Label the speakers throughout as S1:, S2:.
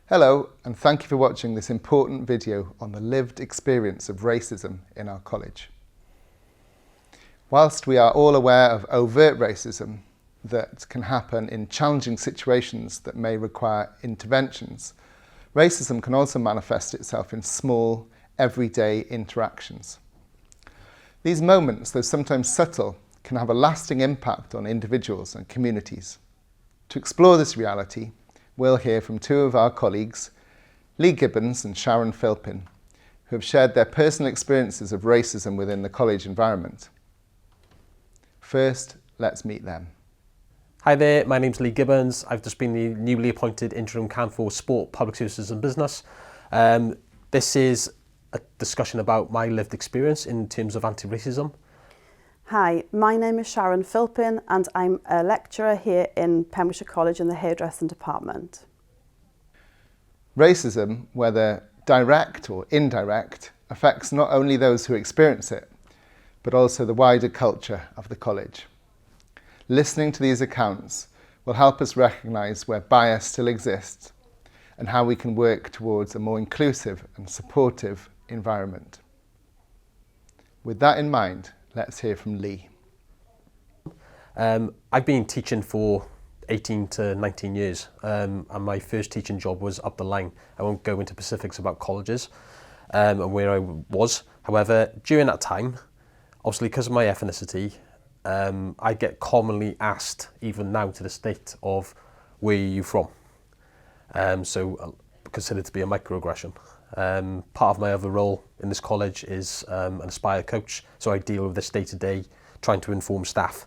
S1: Hello, and thank you for watching this important video on the lived experience of racism in our college. Whilst we are all aware of overt racism that can happen in challenging situations that may require interventions, racism can also manifest itself in small, everyday interactions. These moments, though sometimes subtle, can have a lasting impact on individuals and communities. To explore this reality, we'll hear from two of our colleagues, Lee Gibbons and Sharon Philpin, who have shared their personal experiences of racism within the college environment. First, let's meet them.
S2: Hi there, my name's Lee Gibbons. I've just been the newly appointed Interim CAN for Sport, Public Services and Business. This is a discussion about my lived experience in terms of anti-racism.
S3: Hi, my name is Sharon Philpin and I'm a lecturer here in Pembrokeshire College in the hairdressing department.
S1: Racism, whether direct or indirect, affects not only those who experience it, but also the wider culture of the college. Listening to these accounts will help us recognise where bias still exists and how we can work towards a more inclusive and supportive environment. With that in mind, let's hear from Lee.
S2: I've been teaching for 18 to 19 years and my first teaching job was up the line. I won't go into specifics about colleges and where I was. However, during that time, obviously because of my ethnicity, I get commonly asked, even now to this date, of where are you from? So considered to be a microaggression. Part of my other role in this college is an Aspire coach, so I deal with this day to day, trying to inform staff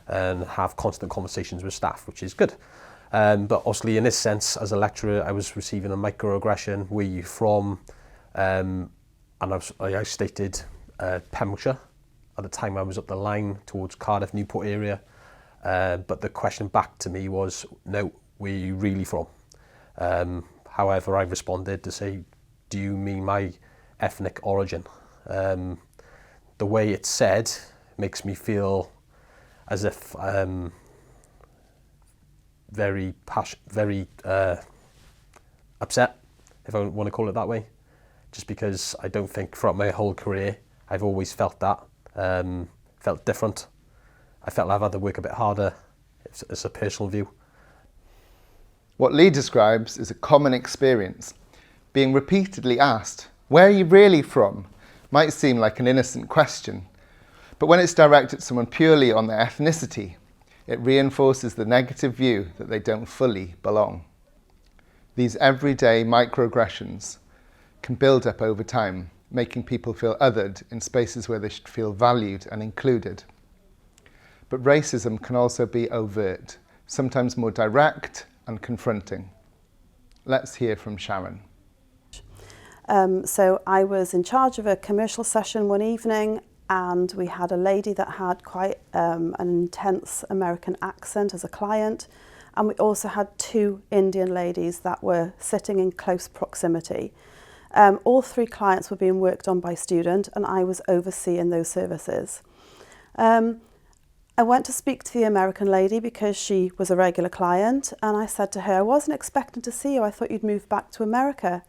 S2: and have constant conversations with staff, which is good. But obviously in this sense, as a lecturer, I was receiving a microaggression, where are you from? And I stated Pembrokeshire. At the time I was up the line towards Cardiff, Newport area, but the question back to me was, no, where are you really from? However, I responded to say, do you mean my ethnic origin? The way it's said makes me feel as if very upset, if I want to call it that way, just because I don't think throughout my whole career I've always felt that, felt different. I felt I've had to work a bit harder. It's a personal view.
S1: What Lee describes is a common experience. Being repeatedly asked, where are you really from, might seem like an innocent question, but when it's directed at someone purely on their ethnicity, it reinforces the negative view that they don't fully belong. These everyday microaggressions can build up over time, making people feel othered in spaces where they should feel valued and included. But racism can also be overt, sometimes more direct and confronting. Let's hear from Sharon.
S3: So I was in charge of a commercial session one evening and we had a lady that had quite an intense American accent as a client, and we also had two Indian ladies that were sitting in close proximity. All three clients were being worked on by student and I was overseeing those services. I went to speak to the American lady because she was a regular client, and I said to her, I wasn't expecting to see you, I thought you'd moved back to America.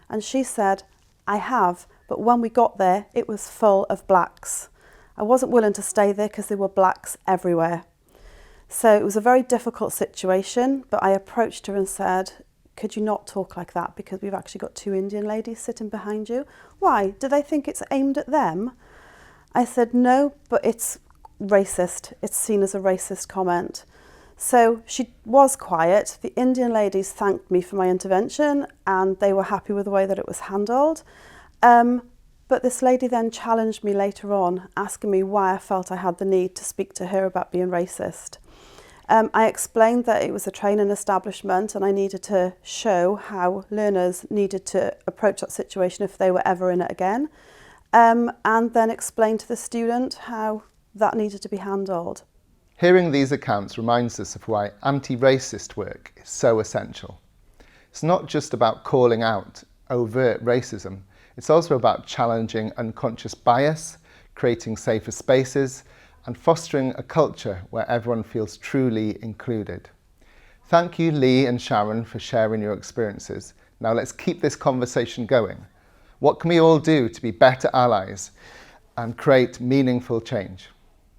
S3: And she said, I have, but when we got there, it was full of blacks. I wasn't willing to stay there because there were blacks everywhere. So it was a very difficult situation, but I approached her and said, could you not talk like that, because we've actually got two Indian ladies sitting behind you. Why? Do they think it's aimed at them? I said, no, but it's racist. It's seen as a racist comment. So she was quiet. The Indian ladies thanked me for my intervention and they were happy with the way that it was handled. But this lady then challenged me later on, asking me why I felt I had the need to speak to her about being racist. I explained that it was a training establishment and I needed to show how learners needed to approach that situation if they were ever in it again, and then explained to the student how that needed to be handled.
S1: Hearing these accounts reminds us of why anti-racist work is so essential. It's not just about calling out overt racism, it's also about challenging unconscious bias, creating safer spaces, and fostering a culture where everyone feels truly included. Thank you, Lee and Sharon, for sharing your experiences. Now let's keep this conversation going. What can we all do to be better allies and create meaningful change?